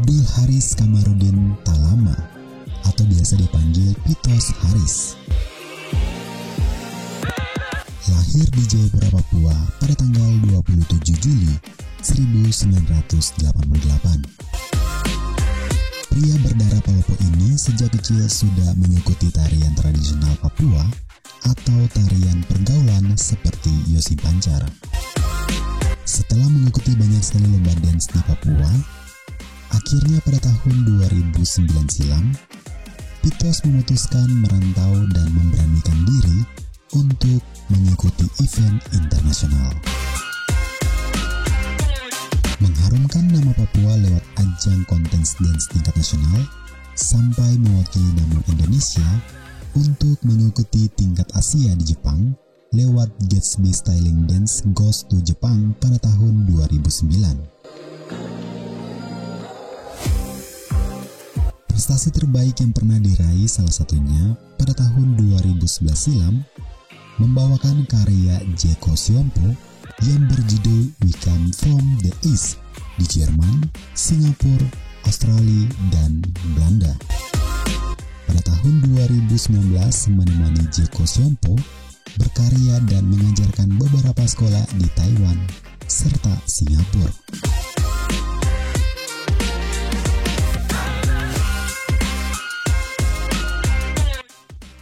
Abdul Haris Kamarudin Talama atau biasa dipanggil Pitos Haris. Lahir di Jayapura, Papua pada tanggal 27 Juli 1988. Pria berdarah Palopo ini sejak kecil sudah mengikuti tarian tradisional Papua atau tarian pergaulan seperti Yosi Pancar. Setelah mengikuti banyak sekali lomba dance di Papua, akhirnya pada tahun 2009 silam, Pitos memutuskan merantau dan memberanikan diri untuk mengikuti event internasional. Mengharumkan nama Papua lewat ajang kontes dance tingkat nasional sampai mewakili nama Indonesia untuk mengikuti tingkat Asia di Jepang lewat Gatsby Styling Dance Goes to Jepang pada tahun 2009. Prestasi terbaik yang pernah diraih salah satunya pada tahun 2011 silam membawakan karya Jeko Siompo yang berjudul We Come From the East di Jerman, Singapura, Australia, dan Belanda. Pada tahun 2019 menemani Jeko Siompo berkarya dan mengajarkan beberapa sekolah di Taiwan serta Singapura.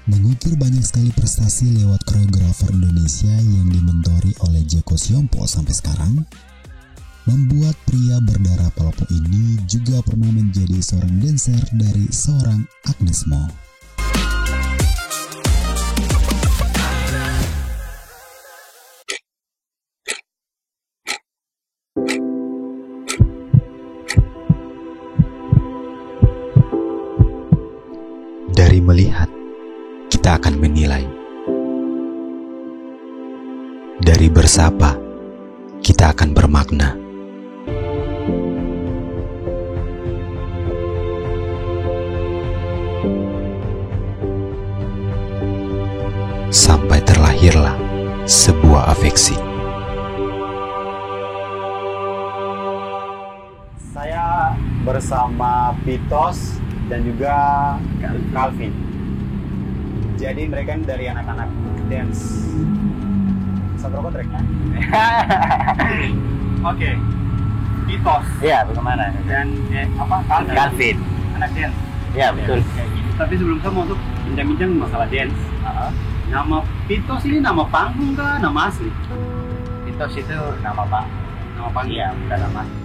Mengukir banyak sekali prestasi lewat koreografer Indonesia yang dimentori oleh Jeko Siompo sampai sekarang, membuat pria berdarah Palopo ini juga pernah menjadi seorang dancer dari seorang Agnes Mo. Dari melihat, kita akan menilai. Dari bersapa, kita akan bermakna. Sampai terlahirlah sebuah afeksi. Saya bersama Pitos dan juga Calvin. Jadi mereka dari anak-anak dance. Satu kontrak kan? Oke. Pitos. Iya, bagaimana? Dan Calvin. Anak dance. Iya, betul. Tapi sebelum saya mau bincang-bincang masalah dance. Nama Pitos ini nama panggung kah? Nama asli? Pitos itu nama Pak. Nama panggung? Iya, bukan nama asli.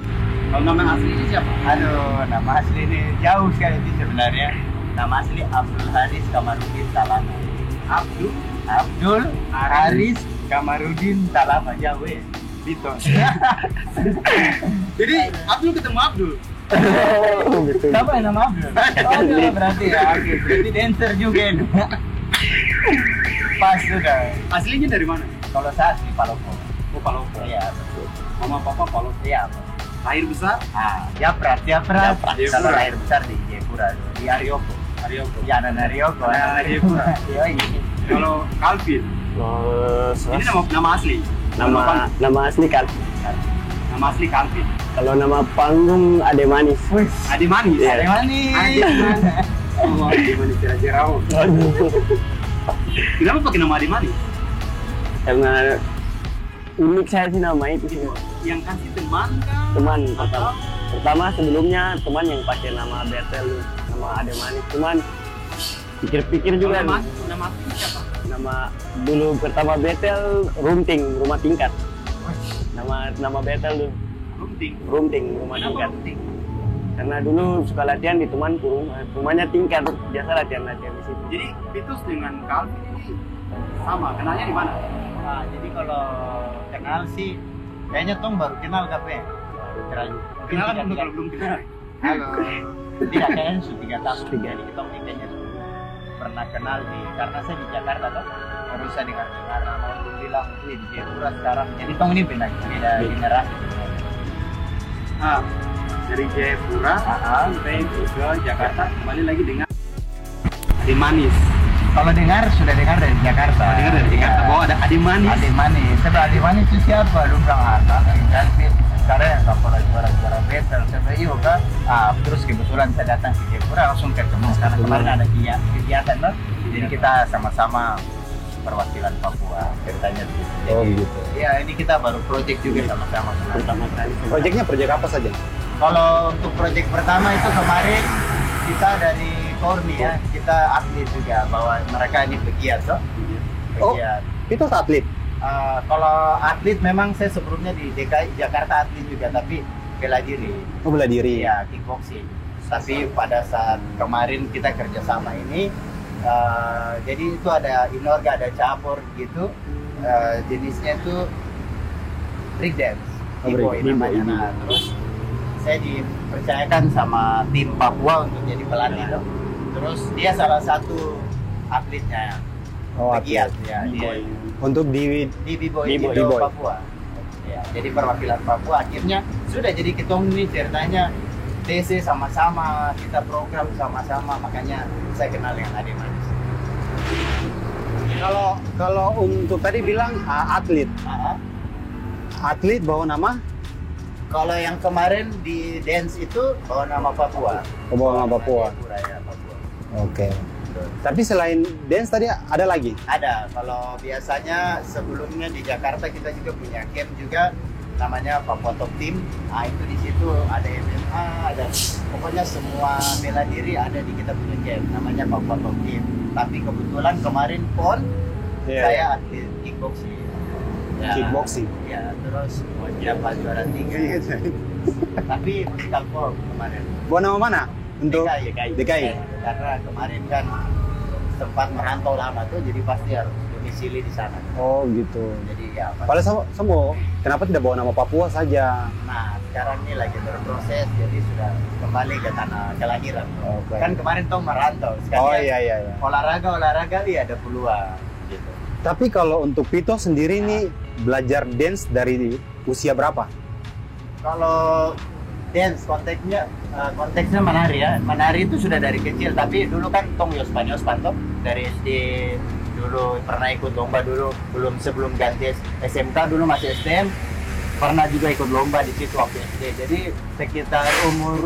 Kalau nama asli ini siapa? Aduh, nama asli ini jauh sekali sih sebenarnya. Nama asli Abdul Haris Kamarudin Talama. Abdul Haris Kamarudin Talama, jauh ya. Pitos. Jadi Abdul ketemu Abdul. Oh, betul. Siapa yang nama Abdul? Oh, iya, berarti ya. Oke, berarti dancer juga ini. Pas sudah. Aslinya dari mana? Kalau saya asli Palopo. Oh, Palopo. Iya, betul. Mama papa Palopo. Iya. Lahir besar? Japrat. Jayapura. Kalau lahir besar di Jayapura, di Arioko. Ya, dan Arioko. Jayapura. Kalau Calvin? Ini nama asli? Nama asli Calvin. Nama asli Calvin. Kalau nama panggung Ade Manis. Ade Manis? Iya. Ade Manis. Oh, Ade Manis Jerajerawo. Kenapa pakai nama Ade Manis? Karena unik saya sih nama itu sih. Yang kasih teman kah? Teman pertama sebelumnya teman yang pakai nama Betel, nama Ade Manis. Cuman pikir-pikir juga nama asli siapa? Nama dulu pertama Betel Rumting, rumah tingkat. Nama Betel dulu. Rumting, rumah tingkat. Karena dulu suka latihan di temanku, rumahnya tingkat, biasa latihan di situ. Jadi Pitos dengan Calvin ini sama, kenalnya di mana? Nah, jadi kalau kenal sih, kayaknya Tong baru kenal kape. Kenal kan kalau belum kenal. Halo. Tidak, kayaknya sudah 3 tahun. Jadi kita kayaknya pernah kenal karena saya di Jakarta tuh. Baru saya dengar nama orang bilang di Jayapura sekarang. Jadi Tong ini beda generasi. Dari Jayapura sampai ke Jakarta, kembali lagi dengan Ade Manis. Kalau sudah dengar dari Jakarta. Dengar dari Jakarta bahwa ada Ade Manis. Ade Manis. Sebab Ade Manis itu siapa? Lu bilang Calvin. Sekarang yang kapal juara Betel. Saya iya kan? terus kebetulan saya datang ke Jayapura langsung ketemu karena kemarin ada kegiatan loh. Jadi kita sama-sama perwakilan Papua ceritanya gitu. Jadi, gitu. Ya ini kita baru project juga sama-sama. Pertama kali. Proyeknya proyek apa saja? Kalau untuk proyek pertama itu kemarin kita dari Korni ya, kita atlet juga bahwa mereka ini pegiat loh. Pegiat. Itu atlet. Kalau atlet memang saya sebelumnya di DKI Jakarta atlet juga tapi bela diri. Oh, bela diri. Iya, kickboxing. Tapi pada saat kemarin kita kerjasama ini, jadi itu ada inorga, ada cabur gitu, jenisnya itu break dance, B-boy namanya. Nah, terus saya dipercayakan sama tim Papua untuk jadi pelatih loh. Terus dia salah satu atletnya, pegiat ya, dia Untuk di B-boy B-boy. Papua. Ya, jadi perwakilan Papua akhirnya sudah jadi ketemu nih ceritanya TC sama-sama, kita program sama-sama, makanya saya kenal dengan Ade Manis. kalau untuk tadi bilang atlet. Atlet bawa nama? Kalau yang kemarin di dance itu bawa nama Papua. Bawa nama Papua. Ya, Papua. Oke. Tapi selain dance tadi ada lagi? Ada. Kalau biasanya sebelumnya di Jakarta kita juga punya camp juga namanya Papua Top Team. Nah itu di situ ada MMA, ada pokoknya semua bela diri ada di kita punya camp namanya Papua Top Team. Tapi kebetulan kemarin pon saya atlet kickboxing. Ya, Kickboxing. Ya, terus dapat juara 3. Tapi musikal pop kemarin. Bawa nama mana? Untuk DKI. Karena kemarin kan sempat merantau lama tuh, jadi pasti harus domisili di sana. Oh gitu. Jadi ya. Padahal semua, kenapa tidak bawa nama Papua saja? Nah sekarang ini lagi berproses, jadi sudah kembali ke tanah kelahiran. Okay. Kan kemarin tuh merantau. Oh iya. Olahraga iya ada peluang. Gitu. Tapi kalau untuk Pito sendiri nih belajar dance dari usia berapa? Kalau dance konteksnya menari ya. Menari itu sudah dari kecil, tapi dulu kan tong Yospan toh dari SD dulu pernah ikut lomba dulu, sebelum ganti SMK dulu masih STM pernah juga ikut lomba di situ waktu SD. Jadi sekitar umur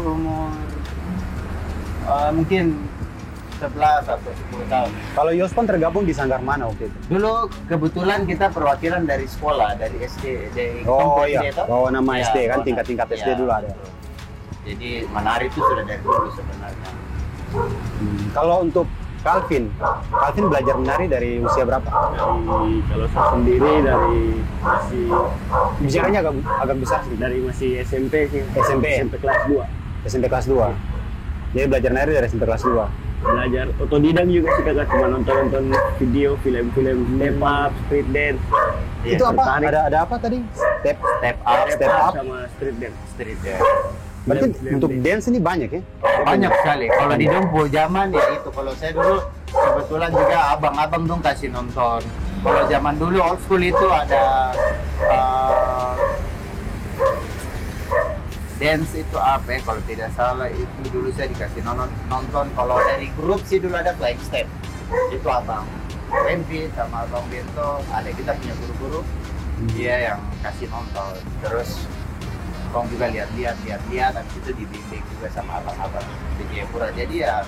mungkin 11 atau 10 tahun. Kalau Yospan tergabung di sanggar mana waktu itu? Dulu kebetulan kita perwakilan dari sekolah, dari SD. Bawa nama Ya, SD kan, bawa tingkat-tingkat nama. SD Ya, dulu ada. betul. Jadi menari itu sudah dari dulu sebenarnya. Kalau untuk Calvin belajar menari dari usia berapa? Kalau saya sendiri dari masih Bicaranya agak besar sih. dari masih SMP sih. SMP kelas 2. SMP kelas 2. Jadi belajar menari dari SMP kelas 2. Belajar otodidak juga sih kakak, cuma nonton video, film-film step up, street dance. Itu apa? tertarik. Ada apa tadi? Step Step up. Sama street dance. Street dance. Berarti untuk dance ini banyak ya? Banyak sekali. Kalau di Dompo zaman ya itu. Kalau saya dulu kebetulan juga abang-abang dong kasih nonton. Kalau zaman dulu old school itu ada dance itu apa ya? Kalau tidak salah itu dulu saya dikasih nonton. Kalau dari grup sih dulu ada flying step. Itu abang Benvi sama abang Bento. Ada kita punya guru-guru. Dia yang kasih nonton. Terus Kong juga lihat-lihat, habis itu dibimbing juga sama abang-abang di Jayapura. Jadi ya,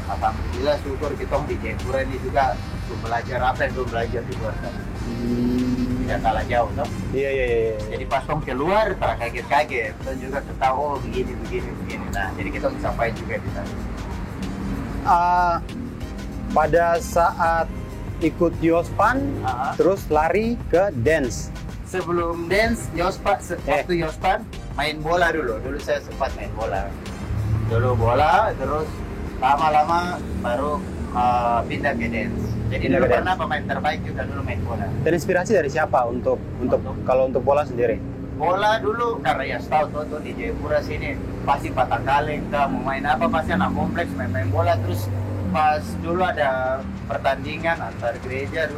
alhamdulillah syukur kita di Jayapura ini juga belajar apa yang belum belajar di luar sana. Tidak kalah jauh, toh. Iya. Jadi pas Kong keluar, tak kaget-kaget. Kita juga ketahui, oh begini. Nah, jadi kita sampai juga di sana. Pada saat ikut Yospan, terus lari ke dance. Sebelum dance, waktu Yospan main bola dulu saya sempat main bola. Dulu bola, terus lama-lama baru pindah ke dance. Jadi dulu pernah pemain terbaik juga dulu main bola. Terinspirasi dari siapa untuk kalau untuk bola sendiri? Bola dulu karena ya tahu tuh di Jayapura sini pasti patah kaleng, mau main apa pasti anak kompleks main bola. Terus pas dulu ada pertandingan antar gereja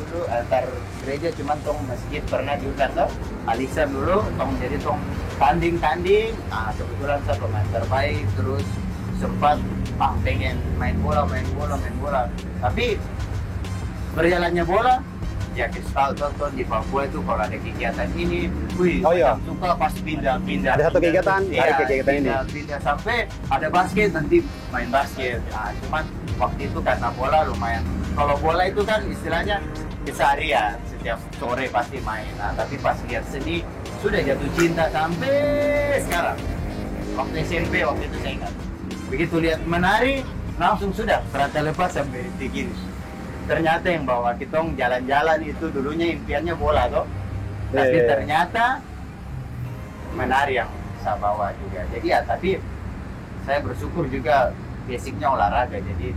cuman tong masjid pernah diundang tuh Alisan dulu jadi tanding. Nah kebetulan saya pemain terbaik, terus sempat pengen main bola. Tapi berjalannya bola ya kita tahu di Papua itu kalau ada kegiatan ini, Oh, iya. suka pasti pindah. Ada satu kegiatan, Iya, hari kegiatan ini. pindah sampai ada basket nanti main basket. Nah, cuman waktu itu karena bola lumayan. Kalau bola itu kan istilahnya keseharian, setiap sore pasti main. Nah, tapi pas lihat seni sudah jatuh cinta sampai sekarang. Waktu SMP waktu itu saya ingat. Begitu lihat menari langsung sudah serata lepas sampai begini. Ternyata yang bawa kita jalan-jalan itu dulunya impiannya bola toh. Tapi Iya. ternyata menari yang saya bawa juga. Jadi ya tapi saya bersyukur juga basicnya olahraga. Jadi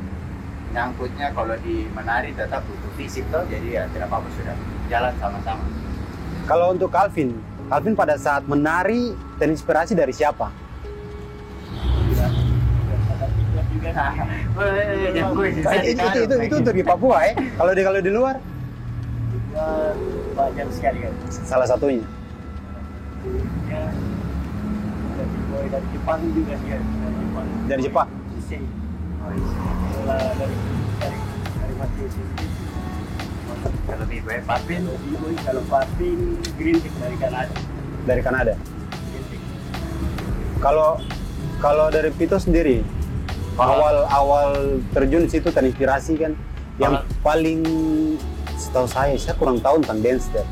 nyangkutnya kalau di menari tetap butuh fisik toh. Jadi ya tidak apa-apa sudah jalan sama-sama. Kalau untuk Calvin pada saat menari terinspirasi dari siapa? Itu untuk di Papua ya. Kalau di luar Banyak sekali kan. salah satunya. Ya, dari Jepang juga dia. Dari Jepang. Issei. Dari masih SMP. Kalau di Boy Papin, kalau Papin Grintik dari Kanada. Dari Kanada. Grintik. Kalau dari Pito sendiri, awal terjun di situ terinspirasi kan, yang paling setahu saya kurang tahu tentang dance deh.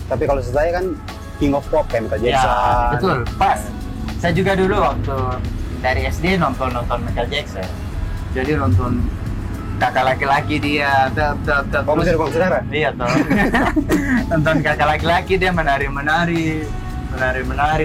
Tapi kalau saya kan King of Pop kayak Michael Jackson. Ya, betul, pas. Saya juga dulu waktu dari SD nonton Michael Jackson. Jadi nonton kakak laki-laki dia, Oh, masih ada bang saudara? Iya toh. Nonton kakak laki-laki dia menari,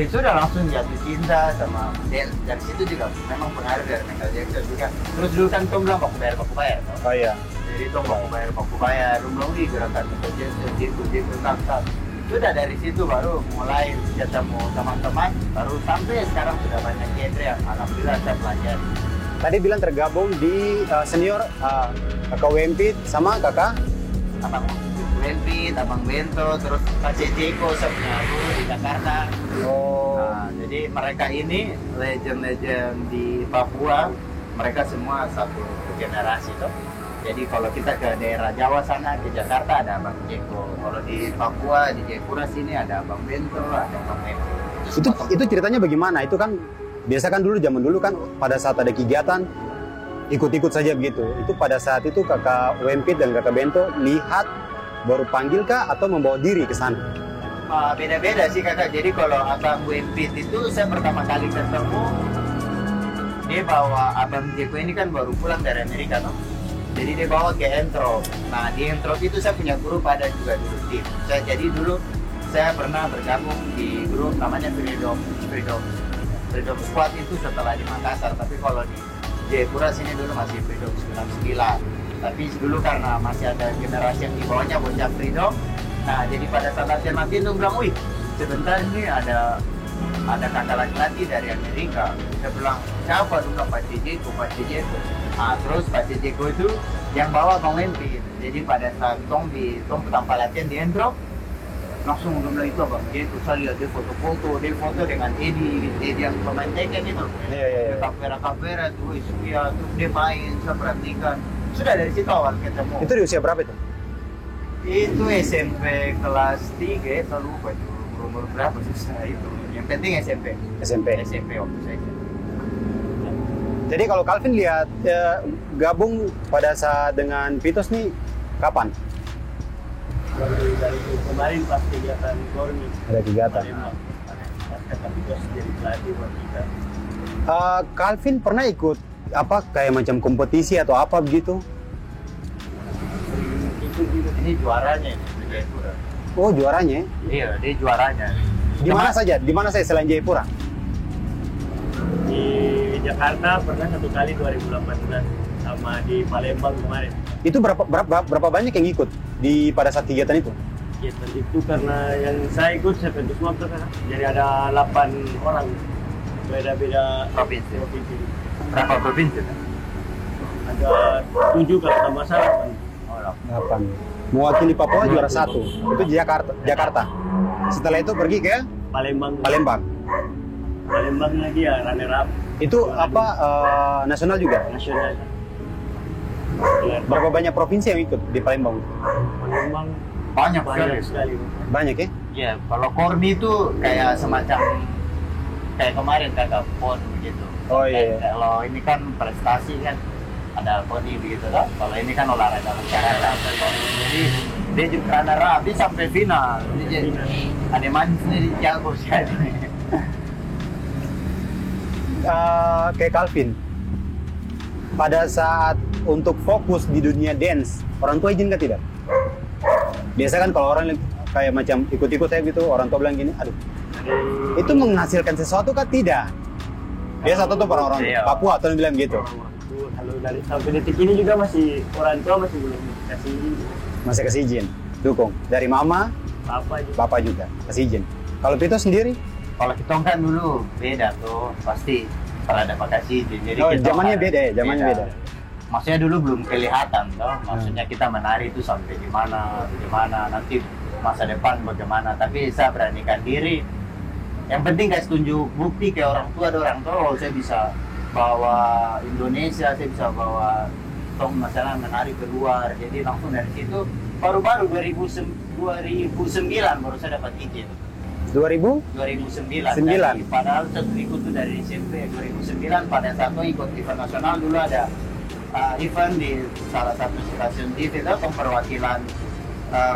sudah langsung jatuh cinta sama dance. Dari situ juga memang pengaruh dari Michael Jackson juga. Terus dulu kan Tom bilang baku bayar toh. Oh iya. Jadi Tom baku bayar, rumah gerakan Michael Jackson, jitu tak. Sudah dari situ baru mulai ketemu teman-teman, baru sampai sekarang sudah banyak genre yang alhamdulillah saya pelajari. Tadi bilang tergabung di senior kakak Wempit sama kakak. Abang Wempit, Abang Bento, terus Pak Ceko punya guru di Jakarta. Oh. Nah, jadi mereka ini legend-legend di Papua, mereka semua satu generasi toh. Jadi kalau kita ke daerah Jawa sana, ke Jakarta ada Abang Ceko. Kalau di Papua, di Jayapura sini ada Abang Bento, ada Abang Wempit. Itu ceritanya bagaimana? Itu kan biasa kan zaman dulu kan pada saat ada kegiatan ikut-ikut saja begitu. Itu pada saat itu kakak Wempit dan kakak Bento lihat baru panggil kah atau membawa diri ke sana? Beda-beda sih kakak. Jadi kalau Abang Wempit itu saya pertama kali ketemu, dia bawa Abang Jeko ini kan baru pulang dari Amerika toh. Jadi dia bawa ke Entrop. Nah di Entrop itu saya punya grup ada juga dulu tim. Jadi dulu saya pernah bergabung di grup namanya Freedom Squad itu setelah di Makassar. Tapi kalau di Jayapura sini dulu masih Freedom 99. Tapi dulu karena masih ada generasi yang di bawahnya bocah Freedom. Nah jadi pada saat latihan itu bilang, wih sebentar ini ada kakak laki-laki dari Amerika. Saya bilang, siapa dulu Pak Ceko? Nah, terus Pak Ceko itu yang bawa Bang Wempit. Jadi pada saat tong pertama latihan di Endrop, langsung bilang itu Bang Ceko. Saya lihat dia foto dengan Edi yang pemain teken itu. Iya. Kamera tuh, ya, terus dia main, saya perhatikan. Sudah dari situ awal ketemu. Itu di usia berapa itu? Itu SMP kelas 3, saya lupa itu umur berapa susah itu. Yang penting SMP waktu saya. Jadi kalau Calvin lihat gabung pada saat dengan Pitos nih kapan? Dari kemarin pas kegiatan Gormi. Ada kegiatan. Tapi terus jadi pelatih buat kita. Calvin pernah ikut apa kayak macam kompetisi atau apa begitu? Ini juaranya di Jayapura. Oh juaranya? Iya, dia juaranya. Di mana saja? Di mana saya selain Jayapura? Di Jakarta pernah satu kali 2018 sama di Palembang kemarin. Itu berapa banyak yang ikut di pada saat kegiatan itu? Kegiatan itu karena yang saya ikut saya pentus waktu kan. Jadi ada 8 orang beda-beda Provinsi. provinsi. Berapa provinsi? Ada 7 kalau tambah salah. 8. Mewakili Papua juara 1. Itu di Jakarta. Setelah itu pergi ke Palembang. Palembang lagi ya runner up. Itu apa nasional juga? Nasional. Berapa banyak provinsi yang ikut di Palembang? Palembang Banyak banyak sekali. sekali. Banyak ya? Ya, kalau kormi itu kayak semacam kayak kemarin kakak pon begitu. Oh iya. Kalau ini kan prestasi kan ada poni begitu loh. Kalau ini kan olahraga masyarakat. Jadi dia juga runner up dia sampai final. Jadi ada manis nih jago sekali. Kayak Calvin, pada saat untuk fokus di dunia dance, orang tua izin kan tidak? Biasa kan kalau orang kayak macam ikut-ikut saya gitu, orang tua bilang gini, aduh, itu menghasilkan sesuatu kan tidak? Biasa tuh orang-orang Iya. Papua atau bilang gitu, Kalau dari sampai detik ini juga masih orang tua masih belum kasih izin. masih kasih izin, dukung. Dari mama, Apa aja. bapak juga kasih izin. Kalau Pito sendiri, Kalau kita kan dulu beda tuh, pasti pada ada kasih izin. Jadi oh, kita zamannya beda ya, zamannya beda. Maksudnya dulu belum kelihatan toh. Maksudnya kita menari itu sampai di mana, nanti masa depan bagaimana. Tapi saya beranikan diri. Yang penting kasih tunjuk bukti ke orang tua, oh saya bisa bawa Indonesia, saya bisa bawa tong masalah menari keluar. Jadi langsung dari situ baru-baru 2009 baru saya dapat izin. 2000? 2009. 9. Dari, padahal saya ikut tuh dari SMP 2009 pada saat itu ikut event nasional dulu ada event di salah satu stasiun TV itu perwakilan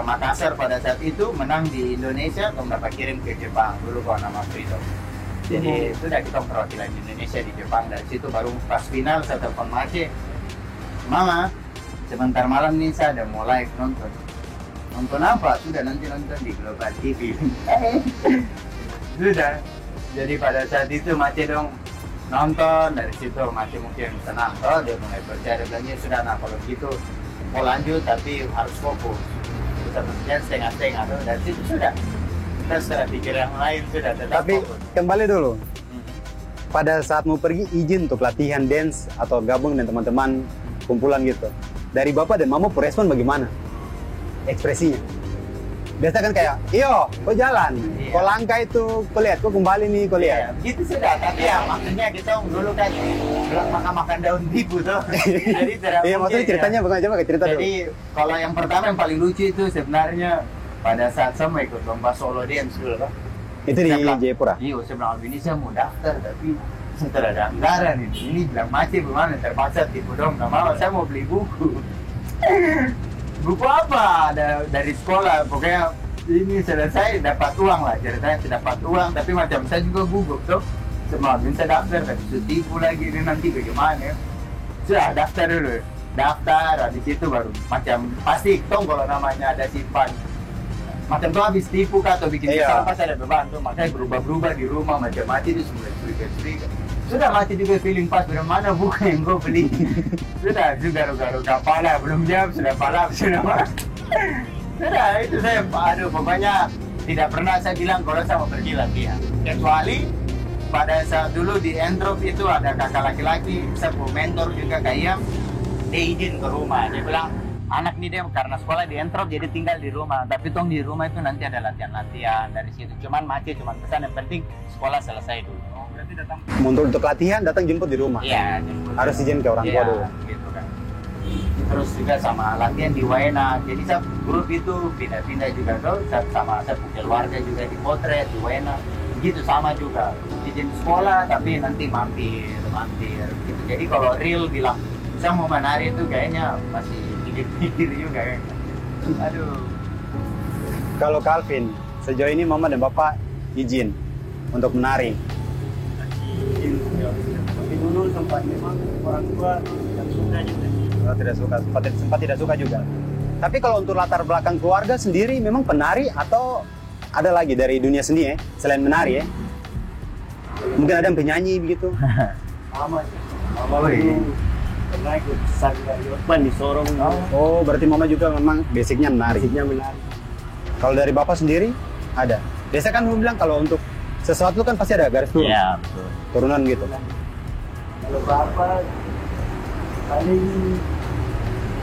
Makassar pada saat itu menang di Indonesia, atau dapat kirim ke Jepang dulu kalau nama Frito. Jadi sudah kita perwakilan Indonesia di Jepang. Dari situ baru pas final saya telepon Mace, Mama sebentar malam nih saya ada mau live nonton. Nonton apa? Sudah nanti nonton di Global TV. Sudah. Jadi pada saat itu Mace dong nonton, dari situ Mace mungkin senang. Oh dia mulai percaya, dia bilangnya sudah, nah kalau gitu mau lanjut tapi harus fokus. Kita bekerja setengah-setengah tuh, dari situ sudah. Kita sudah pikir yang lain, sudah tetap Tapi fokus. kembali dulu, pada saat mau pergi izin untuk latihan dance atau gabung dengan teman-teman kumpulan gitu, dari bapak dan mama respon bagaimana? Ekspresinya biasa kan kayak, iyo, kok jalan, Iya. kok langkah itu, kok lihat, kok kembali nih, kok lihat. Gitu sudah, tapi ya maksudnya kita dulu kan makan daun tipu tuh. Jadi tidak Iya, mungkin, maksudnya ceritanya ya. bagaimana, coba cerita dulu. Jadi kalau yang pertama yang paling lucu itu sebenarnya pada saat saya mau ikut lomba solo dance dulu loh. Itu di Saya bilang, Jayapura. Iya, saya bilang ini saya mau daftar tapi saya tidak ada anggaran ini. Ini bilang Mace bagaimana, terpaksa tipu dong, nggak mau, saya mau beli buku. Buku apa? Ada dari sekolah, pokoknya ini selesai dapat uang lah, ceritanya saya dapat uang, tapi macam saya juga gugup tuh. Semua bisa daftar, tapi saya tipu lagi, ini nanti bagaimana ya. Sudah daftar dulu, daftar, habis itu baru macam pasti tong kalau namanya ada simpan macam tuh habis tipu kah atau bikin Iya. kesalahan pasti ada beban tuh, makanya berubah-berubah di rumah macam-macam itu semua curiga-curiga. Sudah Mace juga feeling pas, dari mana buku yang gue beli. Sudah juga garuk-garuk kepala, belum jawab sudah palap, sudah marah. Sudah itu saya, aduh pokoknya tidak pernah saya bilang kalau saya mau pergi latihan. Kecuali pada saat dulu di Entrop itu ada kakak laki-laki, saya mentor juga kayak dia izin ke rumah, dia bilang anak nih dia karena sekolah di Entrop jadi tinggal di rumah, tapi tong di rumah itu nanti ada latihan-latihan dari situ. Cuman Mace cuman pesan yang penting sekolah selesai dulu. Oh, berarti datang. Untuk latihan datang jemput di rumah. Iya, jemput. Harus izin ke orang tua Iya, dulu. gitu kan. Terus juga sama latihan di Waena. Jadi saya grup itu pindah-pindah juga tuh, sama saya punya keluarga juga di Potret, di Waena. Gitu sama juga. Izin sekolah tapi nanti mampir gitu. Jadi kalau real bilang saya mau menari itu kayaknya masih pikir juga kan. Aduh. Kalau Calvin, sejauh ini mama dan bapak izin untuk menari. Tapi dulu sempat memang orang tua tidak suka juga. Oh, tidak suka, sempat tidak suka juga. Tapi kalau untuk latar belakang keluarga sendiri memang penari atau ada lagi dari dunia seni ya, selain menari ya? Mungkin ada yang penyanyi begitu. Mama itu pernah ikut sanggar Yorban di Sorong. Oh, berarti mama juga memang basicnya menari. Basicnya menari. Kalau dari bapak sendiri ada. Biasa kan bilang kalau untuk sesuatu kan pasti ada garis turun, Iya, betul. turunan gitu. Kalau bapak paling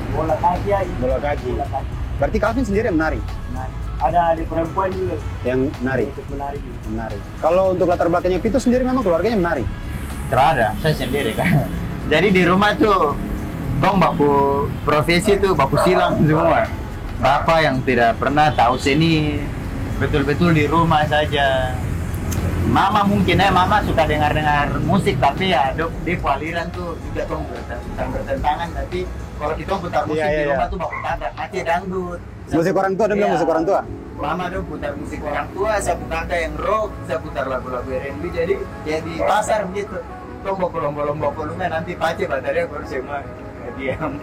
bola kaki aja. Bola kaki. Bola kaki. Berarti Calvin sendiri yang menari, Menari. Ada adik perempuan juga yang menari. ikut menari juga. Menari. Kalau untuk latar belakangnya Pito sendiri memang keluarganya menari. Terada, saya sendiri kan. Jadi di rumah tuh, dong baku profesi tuh baku silang semua. Bapak yang tidak pernah tahu seni betul-betul di rumah saja. Mama mungkin mama suka dengar-dengar musik, tapi ya dia aliran tuh juga tuh bertentangan. Tapi kalau kita putar musik di rumah tuh baku tabrak, Aceh dangdut. Musik orang tua, dia bilang musik orang tua. Mama tuh putar musik orang tua, saya putar yang rock, saya putar lagu-lagu R&B, jadi di pasar begitu. Tombok lomba-lomba volume nanti pace baterai baru semua diam.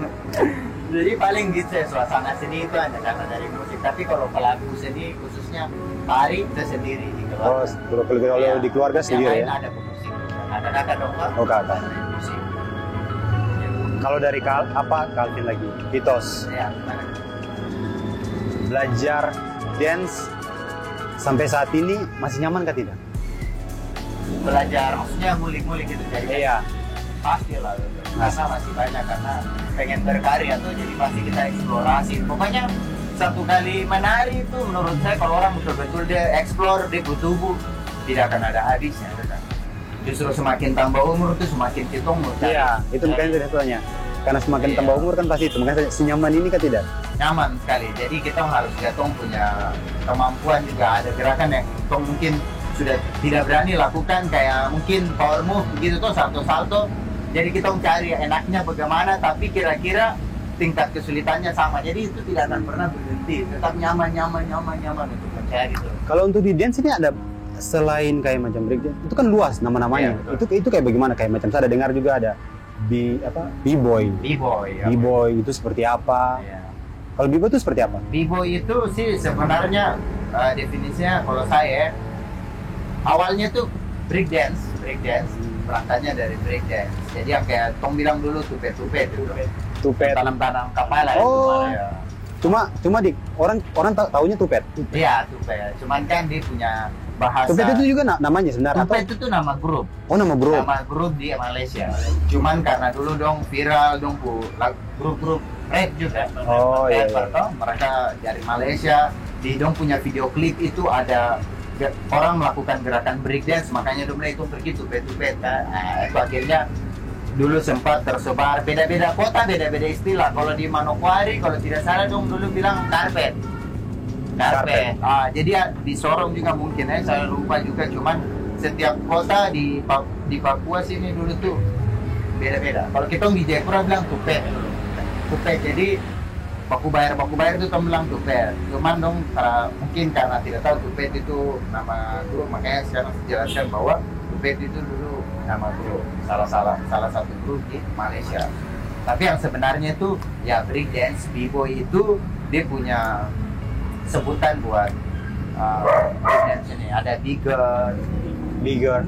Jadi paling gitu ya, suasana seni itu hanya karena dari musik. Tapi kalau pelaku seni khususnya tari itu sendiri di keluarga. Oh, kalau di keluarga sendiri ya? Ada pemusik, ada kakak dong Pak. Oh kakak. Musik. Kalau dari Calvin lagi? Pitos. Ya, gimana? Belajar dance sampai saat ini masih nyaman kah tidak? Belajar maksudnya ngulik-ngulik gitu jadi. Iya. Pasti lah. Karena masih banyak, karena pengen berkarya tuh jadi pasti kita eksplorasi. Pokoknya satu kali menari itu menurut saya kalau orang betul-betul dia explore, dia tubuh tidak akan ada habisnya. Justru semakin tambah umur tuh semakin kita umur. Iya, itu makanya saya tanya. Karena semakin tambah umur kan pasti itu. Makanya senyaman ini kan tidak? Nyaman sekali. Jadi kita harus punya kemampuan juga. Ada gerakan yang mungkin sudah tidak berani lakukan, kayak mungkin power move begitu tuh, salto-salto. Jadi kita mencari enaknya bagaimana, tapi kira-kira tingkat kesulitannya sama. Jadi itu tidak akan pernah berhenti. Tetap nyaman untuk mencari itu. Kalau untuk di dance ini ada selain kayak macam break dance, itu kan luas nama-namanya. Iya, itu kayak bagaimana? Kayak macam saya ada dengar juga ada B-boy. B-boy itu seperti apa? Ya. Kalau B-boy itu seperti apa? B-boy itu sih sebenarnya definisinya kalau saya awalnya tuh break dance. Berangkatnya dari break dance. Jadi yang kayak Tong bilang dulu tupet. Tanam-tanam kapal Oh. Ya. Cuma orang taunya tupet. Iya, tupet. Cuman kan dia punya bahasa. Tupet itu juga namanya sebenarnya Tupet itu nama grup. Oh, nama grup. Nama grup di Malaysia. Cuman karena dulu dong viral dong grup-grup rap juga. Oh iya. Mereka dari Malaysia, di dong punya video klip itu ada orang melakukan gerakan breakdance, makanya dong itu pergi tupet kan. Nah, itu akhirnya dulu sempat tersebar beda-beda kota, beda-beda istilah. Kalau di Manokwari, kalau tidak salah dong dulu bilang karpet. Jadi di Sorong juga mungkin saya lupa juga. Cuman setiap kota di Papua sini dulu tuh beda-beda. Kalau kita di Jayapura bilang tupet. Jadi baku bayar itu tom bilang tupet. Cuman dong mungkin karena tidak tahu tupet itu nama grup, makanya sekarang jelaskan bahwa tupet itu dulu nama grup, salah satu grup di Malaysia. Tapi yang sebenarnya itu ya break dance, b-boy itu dia punya sebutan buat break dance ini. Ada bigger,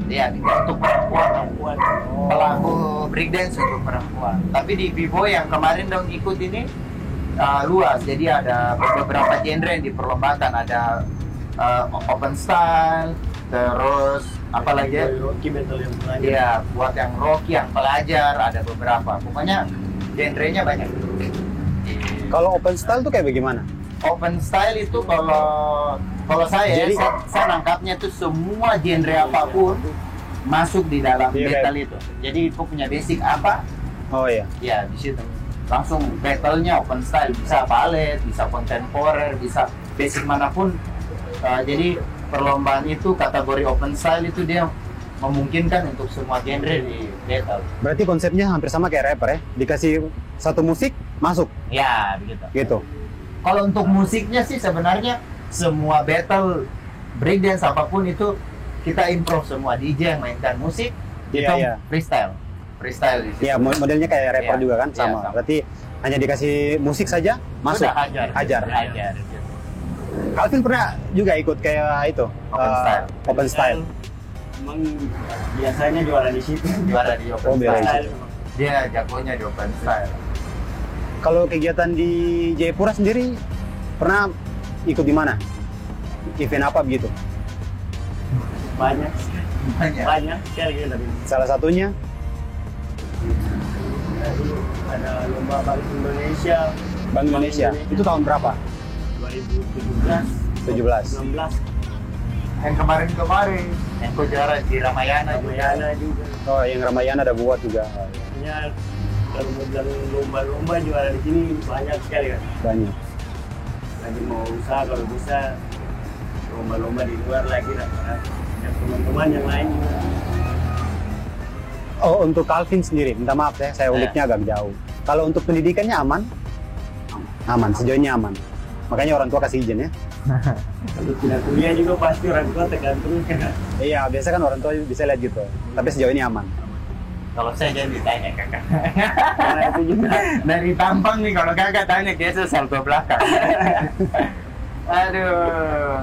ya untuk perempuan. Pelaku break dance untuk perempuan. Tapi di b-boy yang kemarin dong ikut ini luas, jadi ada beberapa genre yang diperlombakan. Ada open style, terus apalagi Rocky battle yang pelajar. Iya, buat yang Rocky, yang pelajar, ada beberapa. Pokoknya genrenya banyak. Kalau open style tuh kayak bagaimana? Open style itu kalau saya nangkapnya tuh semua genre apapun masuk di dalam battle itu. Jadi itu punya basic apa? Oh iya. Ya di situ. Langsung battle-nya open style, bisa ballet, bisa kontemporer, bisa basic manapun. Jadi perlombaan itu kategori open style itu dia memungkinkan untuk semua genre di battle. Berarti konsepnya hampir sama kayak rapper ya? Dikasih satu musik, masuk? Ya, begitu. Gitu? Kalau untuk musiknya sih sebenarnya semua battle, breakdance apapun itu kita improve semua. DJ yang mainkan musik, kita freestyle di situ. Iya, modelnya kayak rapper juga kan? Iya, Sama. Berarti hanya dikasih musik saja, masuk? Udah hajar. Calvin pernah juga ikut kayak itu? Open style. Emang biasanya juara di situ. Juara di open biasa. style. Dia jagonya di open style. Kalau kegiatan di Jayapura sendiri, pernah ikut di mana? Event apa begitu? Banyak sekali kita tadi. Salah satunya? Ada lomba Bank Indonesia. Bank Indonesia. Itu tahun berapa? 2017. 16. Yang kemarin yang juara di Ramayana juga. Oh, yang Ramayana ada buat juga. Hanya kalau mau bilang lomba-lomba juara di sini banyak sekali kan. Banyak. lagi mau usaha kalau bisa lomba-lomba di luar lagi lah, dan teman-teman yang lain juga. Oh, untuk Calvin sendiri, minta maaf ya, saya uliknya agak jauh. Kalau untuk pendidikannya aman? Aman, sejauh ini aman. Makanya orang tua kasih izin ya. Kalau tidak kuliah juga pasti orang tua tergantung kan. Iya, biasa kan orang tua bisa lihat gitu. Tapi sejauh ini aman. Kalau saya jangan ditanya kakak. Karena itu juga Dari tampang nih kalau kakak tanya biasa salto belakang. Aduh.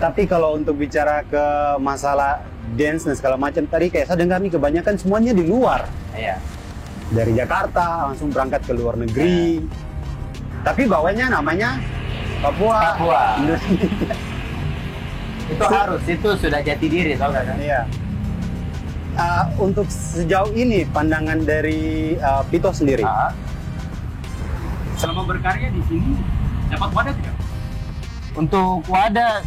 Tapi kalau untuk bicara ke masalah dance dan segala macam, tadi kayak saya dengar nih kebanyakan semuanya di luar. Iya. Dari Jakarta langsung berangkat ke luar negeri. Tapi bawahnya namanya Papua. Indonesia. Itu harus, itu sudah jati diri tau gak kan? Iya. Untuk sejauh ini pandangan dari Pito sendiri. Selama berkarya di sini dapat wadah tidak? Untuk wadah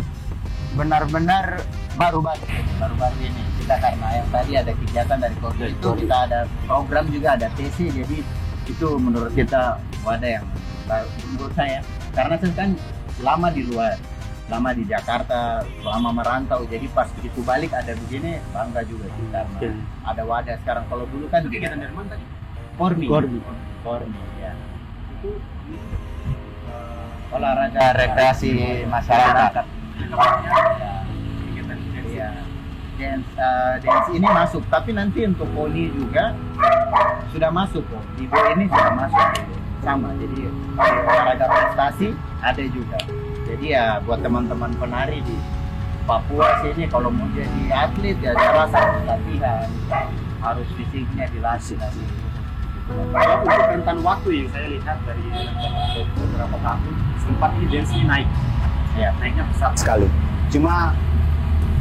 benar-benar baru-baru ini kita, karena yang tadi ada kegiatan dari Kordo itu, kita ada program juga, ada TC, jadi itu menurut kita wadah yang baru menurut saya, karena saya kan lama di luar, lama di Jakarta, lama merantau, jadi pas begitu balik ada begini bangga juga kita, ada wadah sekarang. Kalau dulu kan Kegiatan dari mana tadi? Kormi ya, itu olahraga rekreasi masyarakat. Ya, dance ini masuk, tapi nanti untuk poni juga sudah masuk kok. Di ini sudah masuk sama. Jadi olahraga prestasi ada juga. Jadi ya buat teman-teman penari di Papua sini, kalau mau jadi atlet ya jelas harus latihan, harus fisiknya dilatih nanti. Kalau untuk rentan waktu yang saya lihat dari beberapa tahun, sempat ini dance ini naik. Ya, Naiknya besar Sekali. Cuma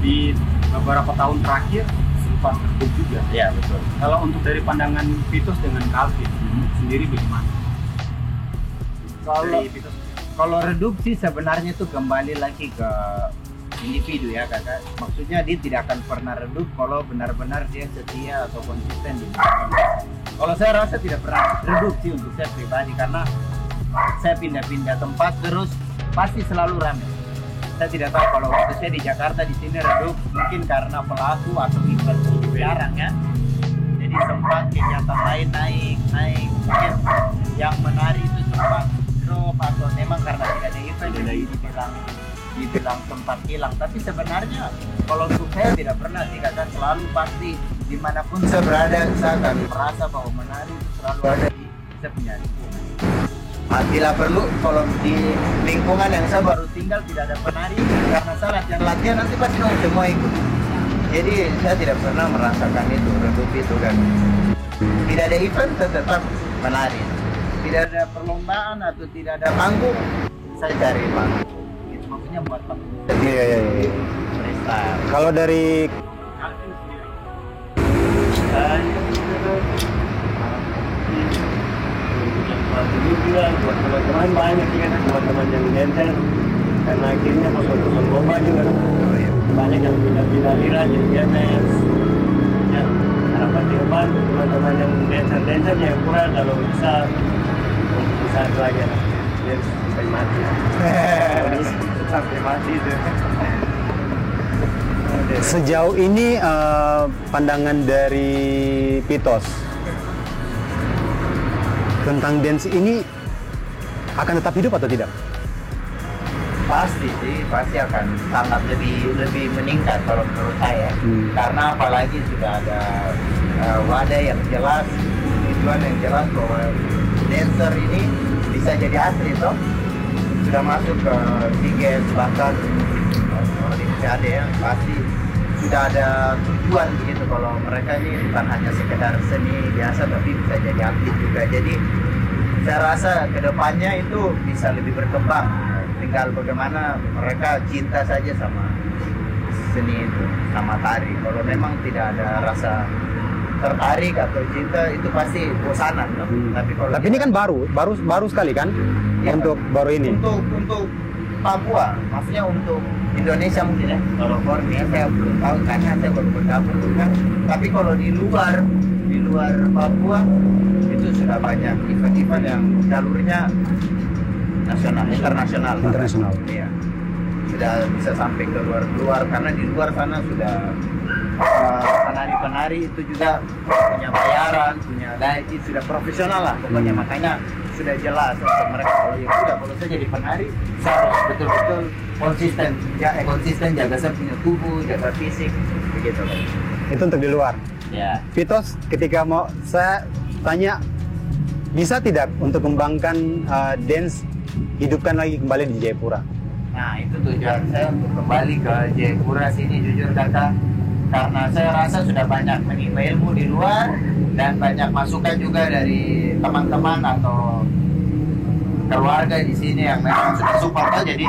di beberapa tahun terakhir sempat redup juga. ya betul. Kalau untuk dari pandangan Pitos dengan Calvin sendiri bagaimana? Kalau Dari Pitos Kalau redup sih sebenarnya itu kembali lagi ke individu ya kakak. Maksudnya dia tidak akan pernah redup kalau benar-benar dia setia atau konsisten di bidang. Kalau saya rasa tidak pernah redup sih untuk saya pribadi, karena saya pindah-pindah tempat terus pasti selalu ramai. Saya tidak tahu kalau waktu saya di Jakarta di sini redup mungkin karena pelaku atau event jarang ya. Jadi sempat kegiatan lain naik, mungkin yang menari itu sempat drop atau memang karena tidak ada event jadi dibilang sempat hilang. Tapi sebenarnya kalau untuk saya tidak pernah sih, karena selalu pasti dimanapun saya berada saya akan merasa bahwa menari selalu ada di saya punya lingkungan. Bila perlu kalau di lingkungan yang saya baru tinggal tidak ada penari, karena saya latihan nanti pasti dong semua ikut. Jadi saya tidak pernah merasakan itu redup itu kan. Tidak ada event saya tetap menari. Tidak ada perlombaan atau tidak ada panggung, saya cari panggung. Itu maksudnya buat panggung. Iya. Freestyle. Kalau dari Calvin sendiri, waktu juga buat teman-teman banyak sih kan, teman-teman yang dancer, karena akhirnya pas waktu lomba juga banyak yang pindah-pindah aliran jadi DMS. Ya, harapan di depan teman-teman yang dancer yang kurang kalau bisa lagi ya, dance sampai mati. Sampai mati itu. sejauh ini pandangan dari Pitos tentang dance ini akan tetap hidup atau tidak? Pasti sih, pasti akan sangat lebih meningkat kalau menurut saya. Karena apalagi sudah ada wadah yang jelas, tujuan yang jelas bahwa dancer ini bisa jadi atlet toh. Sudah masuk ke Games bahkan Olimpiade ya, pasti sudah ada tujuan begitu kalau mereka ini bukan hanya sekedar seni biasa tapi bisa jadi atlet juga. Jadi saya rasa kedepannya itu bisa lebih berkembang, tinggal bagaimana mereka cinta saja sama seni itu, sama tari. Kalau memang tidak ada rasa tertarik atau cinta itu pasti bosanan no? Tapi ini kan baru sekali kan ya, untuk baru ini. Untuk Papua, maksudnya untuk Indonesia mungkin ya. Kalau Borneo saya belum tahu karena saya baru bergabung kan. Tapi kalau di luar Papua itu sudah banyak event-event yang jalurnya nasional, internasional. Internasional. Iya. Sudah bisa sampai ke luar karena di luar sana sudah penari-penari itu juga punya bayaran, punya gaji, sudah profesional lah pokoknya. Makanya sudah jelas untuk mereka kalau ya sudah kalau saya jadi penari saya harus betul-betul konsisten jaga saya punya tubuh, jaga fisik begitu. Itu untuk di luar. Ya. Vitos, ketika mau saya tanya, bisa tidak untuk mengembangkan dance hidupkan lagi kembali di Jayapura? Nah itu tujuan saya untuk kembali ke Jayapura sini jujur kakak, karena saya rasa sudah banyak menimba ilmu di luar dan banyak masukan juga dari teman-teman atau keluarga di sini yang memang sudah support. Jadi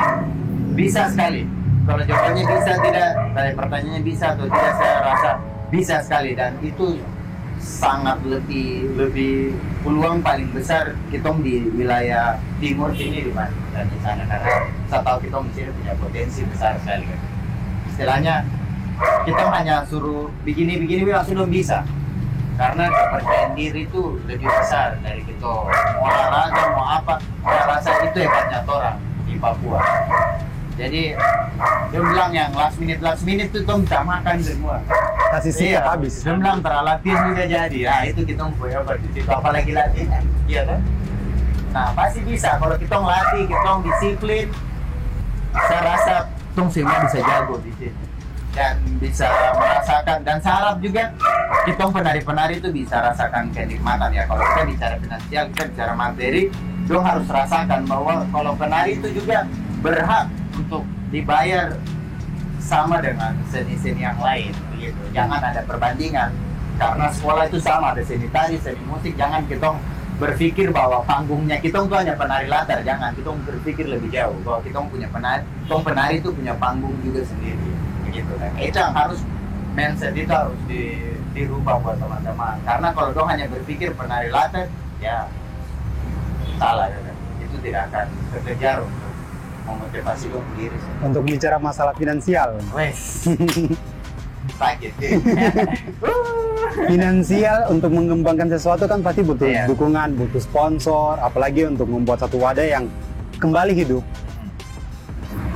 bisa sekali. Kalau jawabannya bisa tidak, dari pertanyaannya bisa atau tidak, saya rasa bisa sekali, dan itu sangat lebih peluang paling besar kita di wilayah timur sini dibandingkan di sana, karena saya tahu kita di sini punya potensi besar sekali kan. Istilahnya kita hanya suruh begini langsung belum bisa, karena kepercayaan diri itu lebih besar dari kita mau olahraga mau apa. Saya rasa itu hebatnya orang di Papua. Jadi dia bilang yang last minute itu kita bisa makan semua. Kasih sikat habis. Dia bilang latihan juga jadi. Nah itu kita mau hebat di situ, apalagi latihan. Iya kan? Nah pasti bisa kalau kita ngelatih, kita disiplin. Saya rasa kita semua bisa jago di sini dan bisa merasakan, dan saya harap juga kita penari-penari itu bisa rasakan kenikmatan ya. Kalau kita bicara finansial, kita bicara materi, dong harus rasakan bahwa kalau penari itu juga berhak untuk dibayar sama dengan seni-seni yang lain begitu. Jangan ada perbandingan, karena sekolah itu sama, ada seni tari, seni musik. Jangan kita berpikir bahwa panggungnya kita itu hanya penari latar. Jangan, kita berpikir lebih jauh bahwa kita punya penari itu punya panggung juga sendiri begitu kan. Itu yang harus mindset itu harus dirubah buat teman-teman, karena kalau dong hanya berpikir penari latar ya salah ya kan. Itu tidak akan terkejar untuk memotivasi dong diri. Untuk bicara masalah finansial, Wes. Sakit. finansial untuk mengembangkan sesuatu kan pasti butuh Iya. dukungan, butuh sponsor, apalagi untuk membuat satu wadah yang kembali hidup.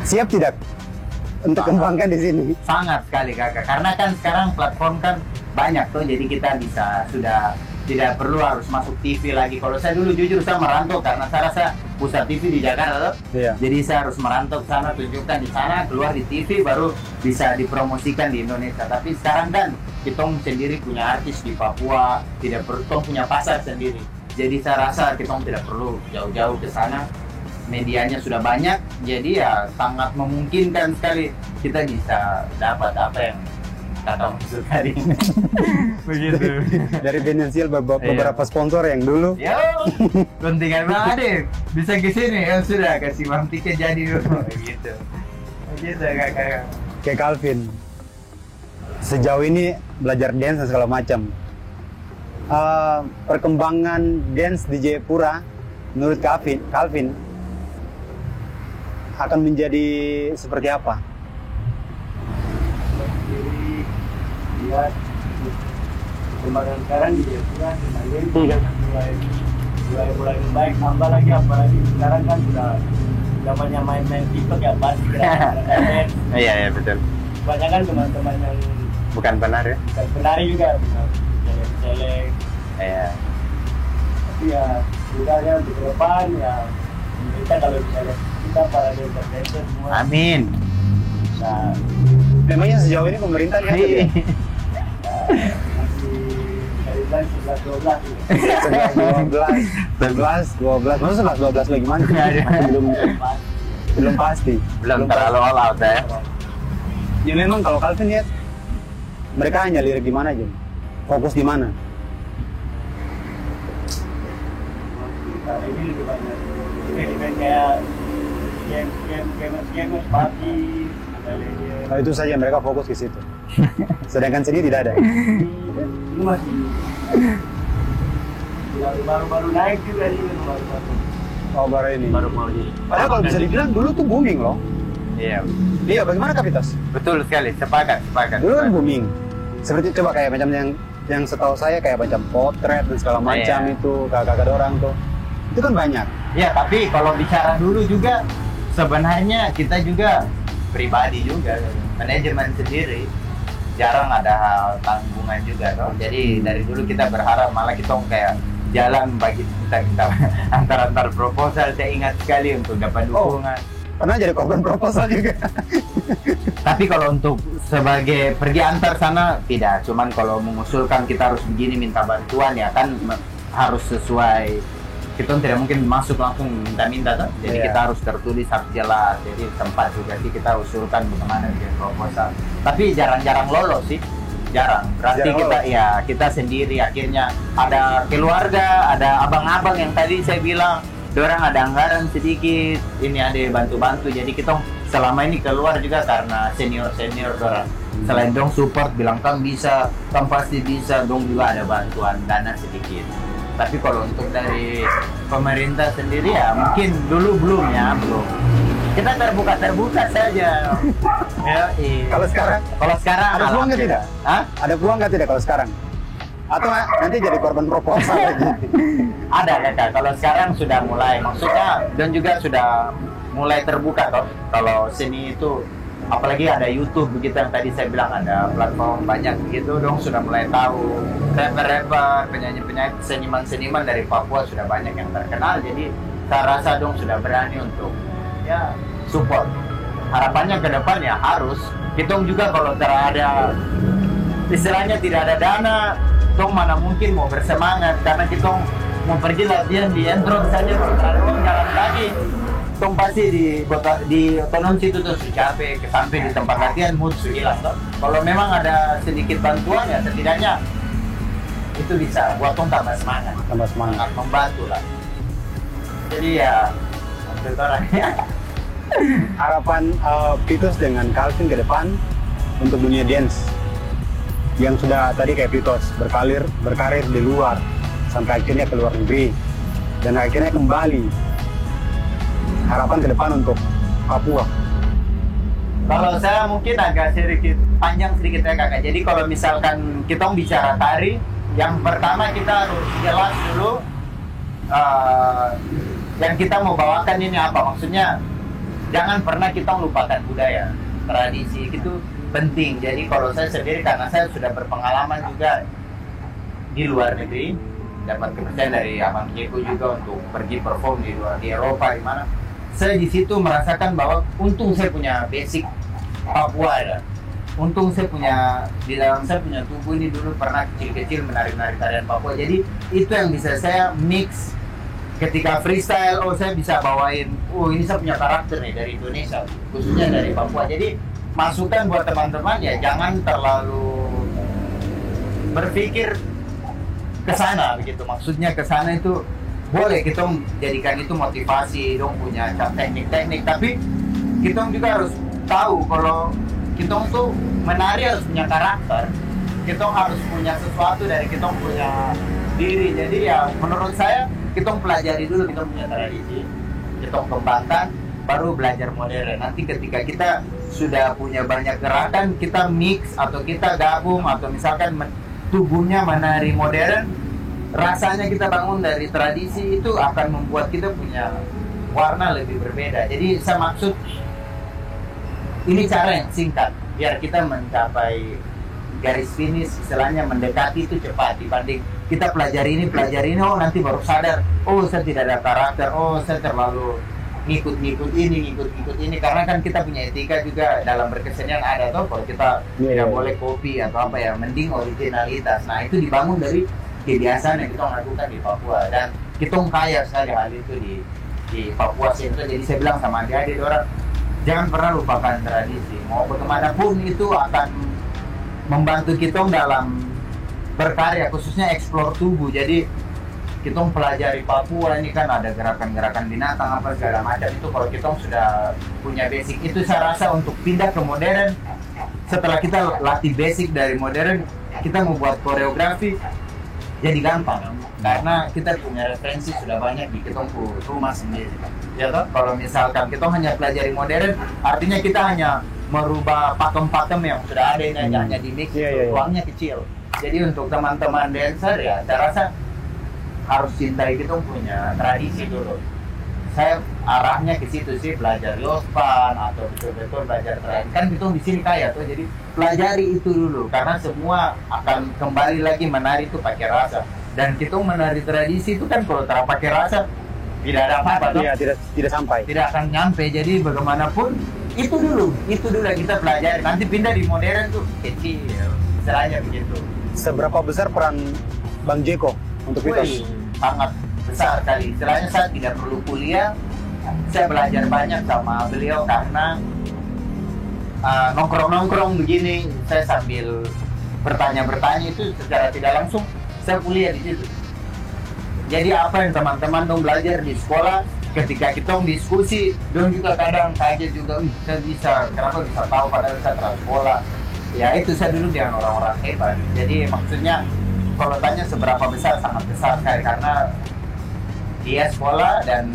Siap tidak untuk kembangkan di sini? Sangat sekali kakak, karena kan sekarang platform kan banyak tuh, jadi kita bisa sudah tidak perlu harus masuk TV lagi. Kalau saya dulu jujur saya merantau karena saya rasa pusat TV di Jakarta tuh. Iya. Jadi saya harus merantau ke sana, tunjukkan di sana, keluar di TV, baru bisa dipromosikan di Indonesia. Tapi sekarang kan kita sendiri punya artis di Papua, tidak perlu punya pasar sendiri. Jadi saya rasa kita tidak perlu jauh-jauh ke sana. Medianya sudah banyak, jadi ya sangat memungkinkan sekali kita bisa dapat apa yang kata maksud tadi. Begitu. Dari finansial beberapa sponsor yang dulu. Yo, pentingan banget deh. Bisa ke sini ya sudah, kasih uang tiket jadi dulu. Begitu. Begitu kakak. Kayak Calvin. Sejauh ini belajar dance dan segala macam. Perkembangan dance di Jayapura menurut Calvin akan menjadi seperti apa? Lihat kembangan sekarang di Jayapura mulai membaik, tambah lagi apalagi sekarang kan sudah zamannya main-main TikTok ya pasti keren. Iya betul. Banyak kan teman-teman yang Bukan benar ya? bukan penari juga jelek-jelek, Iya. tapi ya udahnya untuk ke depan ya kita kalau misalnya kita para dancer semua Amin. bisa Memangnya sejauh ini pemerintah lihat ya? masih dari bulan 11-12 gitu. 11, 12, maksudnya 11, 12 lagi mana? Belum pasti. Belum terlalu all out ya. Ya memang kalau Calvin lihat, mereka hanya lirik di mana aja, fokus di mana. Kali ini lebih banyak event kayak game party, Nah, itu saja mereka fokus ke situ. Sedangkan sini tidak ada. ini masih baru-baru naik juga ini baru-baru. Oh, baru ini. Baru mau jadi. Padahal kalau bisa dibilang dulu tuh booming loh. Iya. Iya, bagaimana Kapitas? Betul sekali. Sepakat. Dulu kan booming. Seperti coba kayak macam yang setahu saya kayak macam potret dan segala macam Iya. itu kakak-kakak orang tuh. Itu itu kan banyak. Ya, tapi kalau bicara dulu juga sebenarnya kita juga pribadi juga manajemen sendiri jarang ada hal tanggungan juga toh. Jadi dari dulu kita berharap malah kita kayak jalan bagi kita antar proposal. Saya ingat sekali untuk dapat dukungan. Pernah jadi korban proposal juga. Tapi kalau untuk sebagai pergi antar sana tidak, cuman kalau mengusulkan kita harus begini minta bantuan ya kan harus sesuai. Kita tidak mungkin masuk langsung minta-minta tuh. Jadi kita harus tertulis harus jelas. Jadi tempat juga sih kita usulkan bagaimana bikin proposal. Tapi jarang-jarang lolos sih. Jarang. Berarti kita sendiri akhirnya ada keluarga, ada abang-abang yang tadi saya bilang, dorang ada anggaran sedikit, ini ada bantu-bantu. Jadi kita selama ini keluar juga karena senior-senior dorang. Selain dong support bilang kan bisa, kan pasti bisa, dong juga ada bantuan dana sedikit. Tapi kalau untuk dari pemerintah sendiri ya mungkin dulu belum. Kita terbuka saja. Ya, iya. Kalau sekarang ada peluang nggak tidak? Hah? Ada peluang nggak tidak kalau sekarang? Atau nanti jadi korban proposal lagi? Ada Kak. Kalau sekarang sudah mulai, maksudnya dan juga sudah mulai terbuka toh. Kalau seni itu apalagi ada YouTube begitu yang tadi saya bilang ada platform banyak begitu dong sudah mulai tahu rapper, penyanyi-penyanyi, seniman-seniman dari Papua sudah banyak yang terkenal. Jadi saya rasa dong sudah berani untuk ya support. Harapannya ke depan ya harus kita juga kalau terada istilahnya tidak ada dana, dong mana mungkin mau bersemangat karena kita mau pergi latihan di Endron saja kalau jalan kaki. Tong pasti di otonom situ tuh capek, sampai di tempat latihan mood hilang toh. Kalau memang ada sedikit bantuan ya setidaknya itu bisa buat tong tambah semangat, membantu lah. Jadi ya untuk orangnya. Harapan Pitos dengan Calvin ke depan untuk dunia dance yang sudah tadi kayak Pitos berkarir di luar sampai akhirnya ke luar negeri dan akhirnya kembali. Harapan ke depan untuk Papua. Kalau saya mungkin agak sedikit panjang sedikit ya Kakak. Jadi kalau misalkan kita bicara tari, yang pertama kita harus jelas dulu yang kita mau bawakan ini apa. Maksudnya jangan pernah kita lupakan budaya, tradisi itu penting. Jadi kalau saya sendiri karena saya sudah berpengalaman juga di luar negeri, dapat kepercayaan dari Abang Jeko juga untuk pergi perform di luar di Eropa di mana. Saya di situ merasakan bahwa untung saya punya basic Papua ya. Untung saya punya di dalam saya punya tubuh ini dulu pernah kecil-kecil menari-nari tarian Papua. Jadi itu yang bisa saya mix ketika freestyle. Oh saya bisa bawain. Oh ini saya punya karakter nih dari Indonesia, khususnya dari Papua. Jadi masukan buat teman-teman ya jangan terlalu berpikir ke sana begitu. Maksudnya ke sana itu boleh kita jadikan itu motivasi dong punya teknik-teknik, tapi kita juga harus tahu kalau kita tuh menari harus punya karakter, kita harus punya sesuatu dari kita punya diri. Jadi ya menurut saya kita pelajari dulu kita punya tradisi, kita kembangkan, baru belajar modern. Nanti ketika kita sudah punya banyak gerakan, kita mix atau kita gabung atau misalkan tubuhnya menari modern, rasanya kita bangun dari tradisi itu akan membuat kita punya warna lebih berbeda. Jadi saya maksud ini cara yang singkat biar kita mencapai garis finish, istilahnya mendekati itu cepat dibanding kita pelajari ini oh nanti baru sadar oh saya tidak ada karakter, oh saya terlalu ngikut ini karena kan kita punya etika juga dalam berkesenian ada tuh kalau kita tidak boleh copy atau apa ya, mending originalitas. Nah itu dibangun dari kebiasaan yang kita lakukan di Papua dan kita kaya sekali hal itu di Papua Sentral. Jadi saya bilang sama adik-adik orang jangan pernah lupakan tradisi, mau bagaimanapun itu akan membantu kita dalam berkarya, khususnya eksplor tubuh. Jadi kita pelajari Papua ini kan ada gerakan-gerakan binatang apa segala macam itu kalau kita sudah punya basic itu saya rasa untuk pindah ke modern setelah kita latih basic dari modern kita membuat koreografi jadi gampang karena kita punya referensi sudah banyak di kita rumah sendiri ya toh. Kalau misalkan kita hanya pelajari modern artinya kita hanya merubah pakem-pakem yang sudah ada ini hanya di mix, ruangnya kecil. Jadi untuk teman-teman dancer ya saya rasa harus cintai kita punya tradisi dulu. Saya arahnya ke situ sih, belajar Yospan atau betul-betul belajar tradisi. Kan kita di sini kaya tuh, jadi pelajari itu dulu karena semua akan kembali lagi menari itu pakai rasa. Dan kita menari tradisi itu kan kalau tak pakai rasa tidak ada apa-apa tuh. Iya, tidak sampai. Tidak akan nyampe. Jadi bagaimanapun itu dulu yang kita pelajari. Nanti pindah di modern tuh kecil, istilahnya begitu. Seberapa besar peran Bang Jeko untuk Pitos? Wih, sangat besar kali. Istilahnya saya tidak perlu kuliah, saya belajar banyak sama beliau karena nongkrong-nongkrong begini, saya sambil bertanya-bertanya itu secara tidak langsung saya kuliah di situ. Jadi apa yang teman-teman dong belajar di sekolah, ketika kita diskusi, dong juga kadang kaget juga, saya bisa, kenapa bisa tahu padahal saya telah sekolah. Ya itu saya dulu dengan orang-orang hebat. Jadi maksudnya kalau tanya seberapa besar, sangat besar sekali karena dia sekolah dan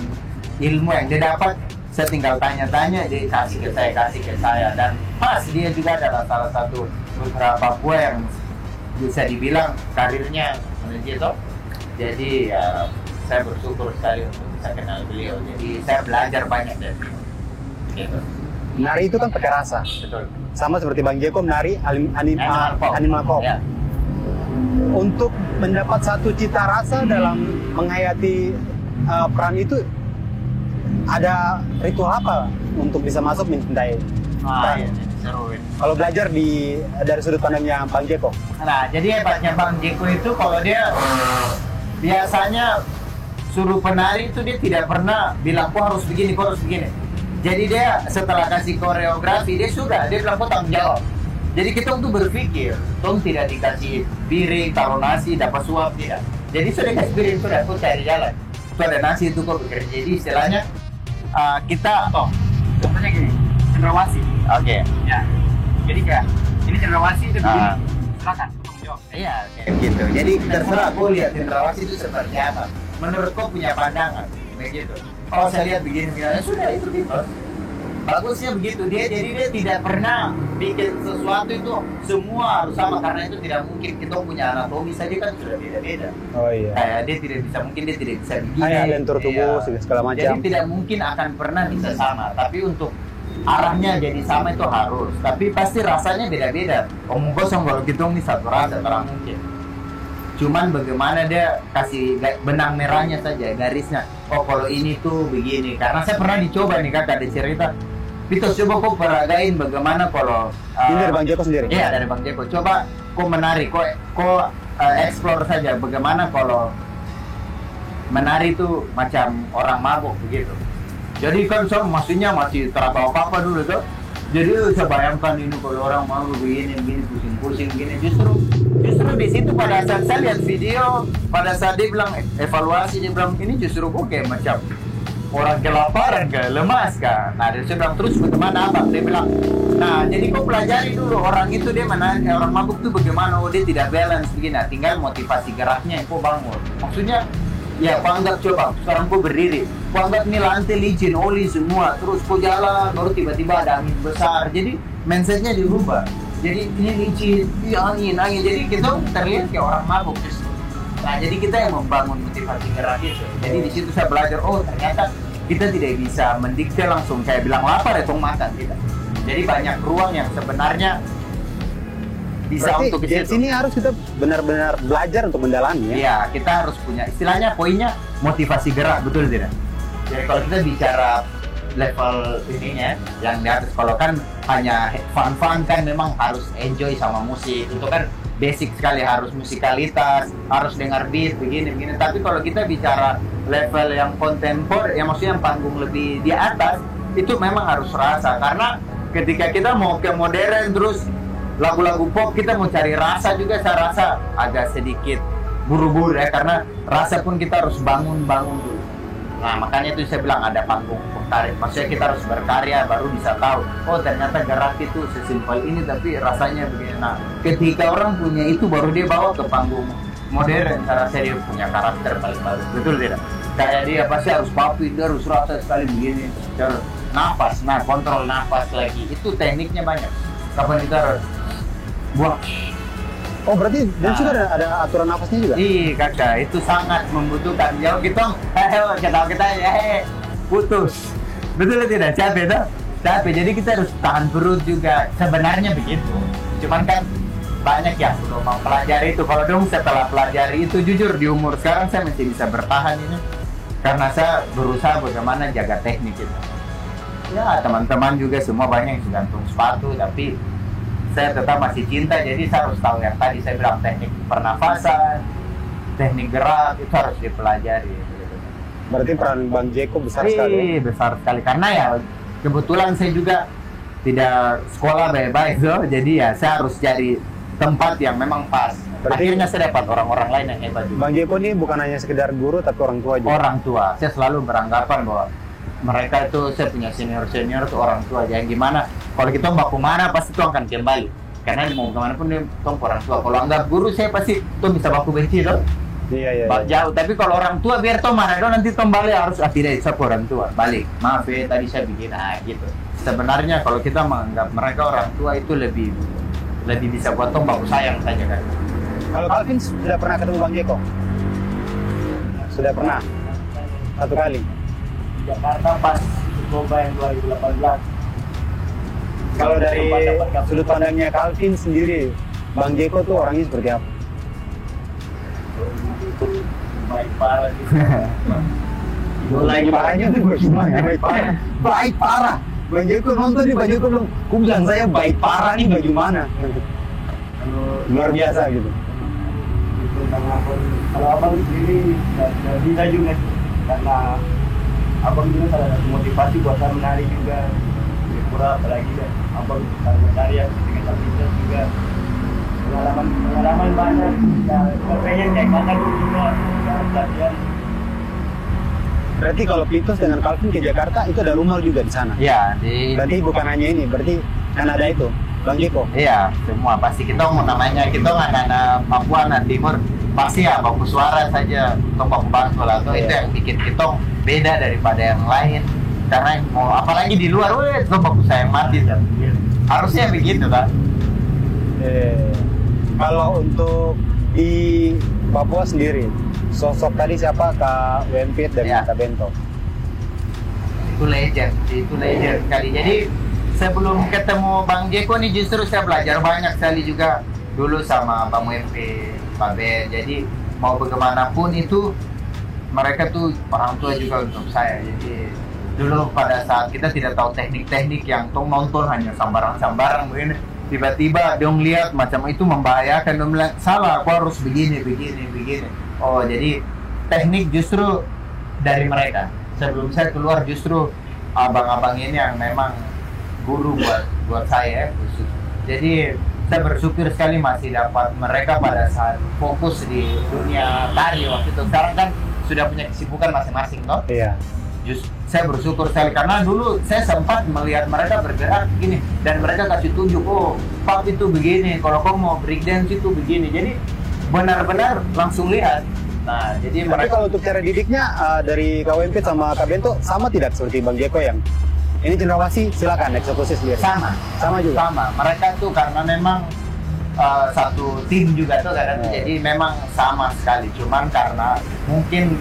ilmu yang dia dapat, saya tinggal tanya-tanya, dia kasih ke saya. Dan pas dia juga adalah salah satu beberapa buah yang bisa dibilang karirnya gitu. Jadi ya, saya bersyukur sekali untuk bisa kenal beliau. Jadi saya belajar banyak dari beliau. Gitu. Menari itu kan pakai rasa. Betul. Sama seperti Bang Jeko menari animal pop. Ya. Untuk mendapat satu cita rasa dalam menghayati peran itu, ada ritual apa untuk bisa masuk mencintai peran? Iya, seru ini. Kalau belajar dari sudut pandangnya Bang Jeko. Nah, jadi hebatnya Bang Jeko itu kalau dia biasanya suruh penari itu dia tidak pernah bilang kok harus begini. Jadi dia setelah kasih koreografi dia bilang kok tanggung jawab. Jadi kita untuk berpikir, tong tidak dikasih piring, taruh nasi, dapat suap tidak. Jadi sudah kasih piring itu kok cari jalan. Itu ada nasi itu kok bekerja. Jadi istilahnya kita Contohnya gini, cendrawasih. oke. Ya. Jadi kayak ini cendrawasih itu begini. Silakan, tolong jawab. Iya, kayak gitu. Jadi terserah kau lihat cendrawasih itu seperti apa. Menurut kau punya pandangan, begitu. Kalau saya lihat begini, ya sudah itu gitu. Bagusnya begitu jadi dia tidak pernah bikin sesuatu itu semua harus sama karena itu tidak mungkin. Kita punya anatomi saja kan sudah beda-beda. Oh iya. Kayak dia tidak bisa begini. Kayak lentur tubuh segala macam. Jadi tidak mungkin akan pernah bisa sama. Tapi untuk arahnya jadi sama itu harus. Tapi pasti rasanya beda-beda. Omong kosong kalau kita ini satu rasa terang mungkin. Cuman bagaimana dia kasih benang merahnya saja, garisnya. Oh kalau ini tuh begini. Karena saya pernah dicoba nih kakak ada cerita. Pitos coba kok peragain bagaimana kalau Ini dari Bang Jeko sendiri? Iya dari Bang Jeko. Coba kok menari, kok explore saja bagaimana kalau menari itu macam orang mabuk begitu. Jadi kan saya maksudnya masih tak tahu apa-apa dulu tuh. Jadi saya bayangkan ini kalau orang mau begini pusing-pusing begini justru di situ pada saat saya lihat video pada saat dia bilang evaluasi dia bilang ini justru kok kayak macam orang kelaparan lemas kan. Nah dia bilang terus bagaimana abang dia bilang nah jadi kok pelajari dulu orang itu dia mana orang mabuk tuh bagaimana dia tidak balance begini. Nah, tinggal motivasi geraknya kok bangun maksudnya ya kok anggap coba sekarang kok berdiri kok anggap nih lantai licin oli semua terus kok jalan baru tiba-tiba ada angin besar jadi mindsetnya dirubah jadi ini licin angin jadi kita terlihat kayak orang mabuk justru. Nah jadi kita yang membangun motivasi gerak itu jadi di situ saya belajar oh ternyata kita tidak bisa mendikte langsung kayak bilang lapar ya tong makan kita jadi banyak ruang yang sebenarnya bisa berarti untuk di sini harus kita benar-benar belajar untuk mendalami ya. Iya, kita harus punya istilahnya poinnya motivasi gerak, betul tidak? Jadi kalau kita bicara level ininya yang di atas kalau kan hanya fun kan memang harus enjoy sama musik. Itu kan basic sekali harus musikalitas, harus dengar beat begini. Tapi kalau kita bicara level yang kontemporer, yang maksudnya yang panggung lebih di atas itu memang harus rasa karena ketika kita mau ke modern terus lagu-lagu pop kita mau cari rasa juga saya rasa agak sedikit buru-buru ya karena rasa pun kita harus bangun dulu. Nah makanya itu saya bilang ada panggung berkarya. Maksudnya kita harus berkarya baru bisa tahu oh ternyata gerak itu sesimpel ini tapi rasanya begini. Nah ketika orang punya itu baru dia bawa ke panggung modern saya rasa dia punya karakter paling bagus. Betul tidak? Kayak dia pasti harus papi, dia harus rasa sekali begini terus nafas, kontrol nafas lagi itu tekniknya banyak. Kapan kita harus buang Oh berarti dance juga ada aturan nafasnya juga? Iya kakak, itu sangat membutuhkan. Jauh kita, kita putus. Betul tidak? Capek tuh? Capek. Jadi kita harus tahan perut juga. Sebenarnya begitu. Cuman kan banyak yang belum mau pelajari itu. Kalau dong setelah pelajari itu jujur di umur sekarang saya masih bisa bertahan ini. Karena saya berusaha bagaimana jaga teknik itu. Ya teman-teman juga semua banyak yang sudah gantung sepatu, tapi saya tetap masih cinta, jadi saya harus tahu yang tadi saya bilang teknik pernafasan, teknik gerak itu harus dipelajari. Berarti peran Bang Jeko besar sekali. Besar sekali karena ya kebetulan saya juga tidak sekolah baik-baik so, jadi ya saya harus cari tempat yang memang pas. Akhirnya saya dapat orang-orang lain yang hebat juga. Bang Jeko ini bukan hanya sekedar guru tapi orang tua juga. Orang tua, saya selalu beranggapan bahwa mereka itu saya punya senior itu orang tua aja. Gimana kalau kita mau kemana pasti itu akan kembali karena mau kemana pun dia orang tua. Kalau anggap guru saya pasti tuh bisa baku benci tuh. Iya. Jauh. Tapi kalau orang tua biar tuh marah dong nanti kembali harus tidak bisa orang tua balik. Maaf ya tadi saya bikin gitu. Sebenarnya kalau kita menganggap mereka orang tua itu lebih bisa buat tong baku sayang saja kan. Kalau Calvin sudah pernah ketemu Bang Jeko? Sudah pernah? Satu kali? Jakarta pas lomba yang 2018. Kalau dari sudut pandangnya Calvin sendiri, Bang Jeko tuh orangnya seperti apa? Baik parah gitu. Baik parahnya tuh bagaimana? Baik parah. Bang Jeko nonton nih, Bang Jeko bilang, "Ku bilang saya baik parah nih bagaimana?" Luar biasa gitu. Itu kalau abang sendiri nggak bisa juga karena abang juga salah satu motivasi buat saya menari juga. Pura apalagi ya, abang kalau menari yang dengan aktivitas juga pengalaman banyak. Ya, pengen kayak kakak dulu juga latihan. Berarti kalau Pitos dengan Calvin ke Jakarta itu ada rumah juga di sana. Iya, Berarti bukan hanya ini, berarti kan ada itu, Bang Jeko. Iya, semua pasti kita mau namanya kita anak-anak Papua, anak Timur pasti ya baku suara saja, atau baku bantul atau itu yang bikin kita beda daripada yang lain. Karena mau apalagi di luar, itu baku sayang mati kan. Harusnya begitu kan. Kalau untuk di Papua sendiri, sosok tadi siapa? Kak Wempit dan Kak Bento. Itu legend kali. Jadi sebelum ketemu Bang Jeko nih justru saya belajar banyak sekali juga dulu sama Bang Wempit, Pak Ben. Jadi mau bagaimanapun itu mereka tuh orang tua juga untuk saya. Jadi dulu pada saat kita tidak tahu teknik-teknik yang tong nonton hanya sambaran-sambaran begini, tiba-tiba dong lihat macam itu membahayakan, dong bilang salah, aku harus begini. Oh jadi teknik justru dari mereka. Sebelum saya keluar justru abang-abang ini yang memang guru buat saya. Jadi saya bersyukur sekali masih dapat mereka pada saat fokus di dunia tari waktu itu. Sekarang kan sudah punya kesibukan masing-masing toh. Iya. Saya bersyukur sekali karena dulu saya sempat melihat mereka bergerak begini dan mereka kasih tunjuk, oh Pak itu begini, kalau kamu mau breakdance itu begini. Jadi benar-benar langsung lihat. Nah, jadi Tapi kalau untuk cara didiknya dari Kak Wempit sama Kak Bento sama tidak seperti Bang Jeko yang ini Cendrawasih, silakan eksekusi sendiri. Sama juga. Sama. Mereka tuh karena memang satu tim juga tuh kadang jadi memang sama sekali. Cuman karena mungkin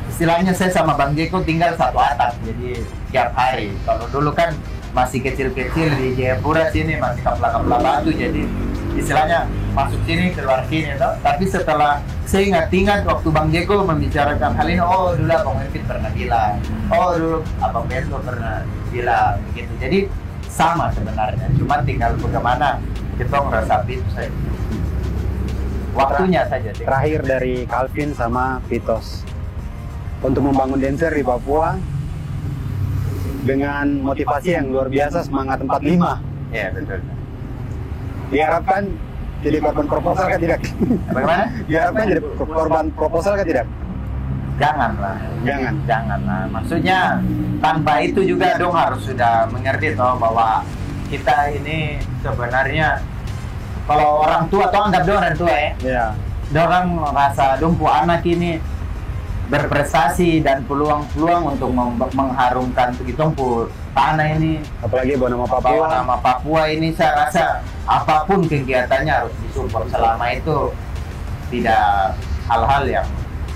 istilahnya saya sama Bang Jeko tinggal satu atap, jadi tiap hari. Kalau dulu kan masih kecil-kecil di Jayapura sini masih kapla-kapla batu, jadi istilahnya masuk sini keluar sini toh. Tapi setelah saya ingat waktu Bang Jeko membicarakan hal ini, oh dulu Abang Wempit pernah bilang, oh dulu Abang Bento pernah bilang begitu. Jadi sama sebenarnya, cuma tinggal bagaimana kita ngerasapi itu saja. Waktunya saja. Terakhir dari Calvin sama Pitos untuk membangun dancer di Papua dengan motivasi yang luar biasa, semangat 45. Ya betul. Diharapkan jadi korban proposal kan tidak? Bagaimana? Diharapkan jadi korban proposal kan tidak? Janganlah. Jangan. Maksudnya tanpa itu juga dong harus sudah mengerti toh bahwa kita ini sebenarnya kalau orang tua toh anggap dong orang tua ya. Iya. Orang merasa dong anak ini berprestasi dan peluang-peluang untuk mengharumkan begitu pun tanah ini. Apalagi bawa nama Papua. Bawa nama Papua ini, saya rasa apapun kegiatannya harus disupport selama itu tidak hal-hal yang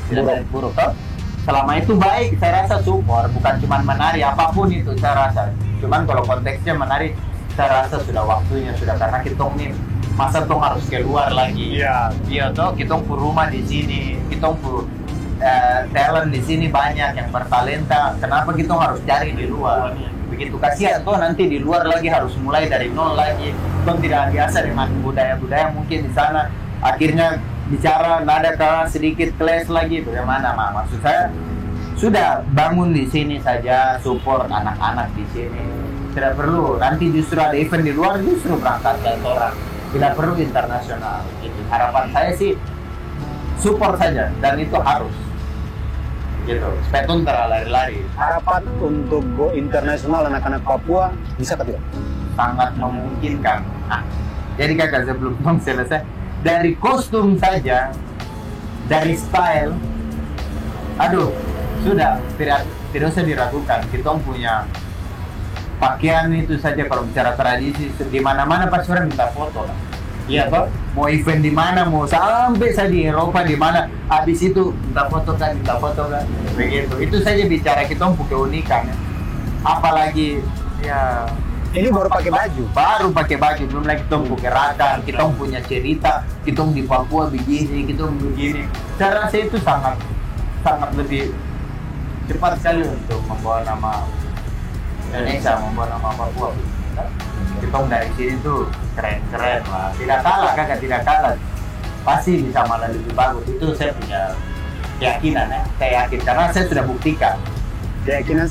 tidak buruk. Toh? Selama itu baik, saya rasa support, bukan cuma menari, apapun itu saya rasa. Cuman kalau konteksnya menari, saya rasa sudah waktunya sudah, karena kita nih masa tong harus keluar lagi. Iya toh, kita rumah di sini, kita talent di sini banyak yang bertalenta. Kenapa kita harus cari di luar? Begitu kasihan tuh nanti di luar lagi harus mulai dari nol lagi. Kita tidak biasa dengan budaya-budaya mungkin di sana. Akhirnya bicara nada kelas sedikit kelas lagi, bagaimana maksud saya? Sudah bangun di sini saja, support anak-anak di sini. Tidak perlu nanti justru ada event di luar justru berangkat ke orang. Tidak perlu internasional. Gitu. Harapan saya sih support saja, dan itu harus. Gitu, supaya lari-lari. Harapan untuk go internasional anak-anak Papua bisa tidak? Sangat memungkinkan. Nah, jadi kakak sebelum selesai, dari kostum saja, dari style, aduh, sudah tidak usah diragukan. Kita punya pakaian itu saja kalau bicara tradisi, di mana-mana pasti orang minta foto lah. Iya toh, mau event di mana, mau sampai saya di Eropa di mana, habis itu minta foto kan, begitu. Itu saja bicara kita keunikan. Ya. Apalagi ya ini baru pakai baju, belum lagi kita gerakan, kita punya cerita, kita di Papua begini, kita begini. Saya rasa itu sangat lebih cepat sekali untuk membawa nama Indonesia, membawa nama Papua. Kita dari sini tuh keren-keren lah, tidak kalah, pasti bisa malah lebih bagus. Itu saya punya keyakinan ya, saya yakin karena saya sudah buktikan. Keyakinan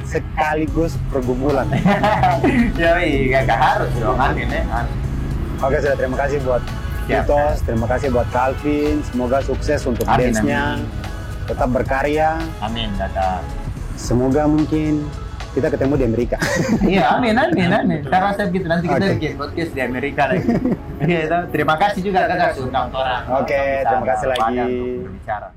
sekaligus pergumulan. Ya gak harus dong, amin ya. Oke, sudah terima kasih buat Titos, terima kasih buat Calvin, semoga sukses untuk dance-nya, tetap berkarya. Amin, Dada. Semoga mungkin kita ketemu di Amerika. Iya, amin. Saya rasa begitu, nanti kita bikin podcast di Amerika lagi. Terima kasih juga kakak sudah nonton. Oke, terima kasih lagi. Berbicara.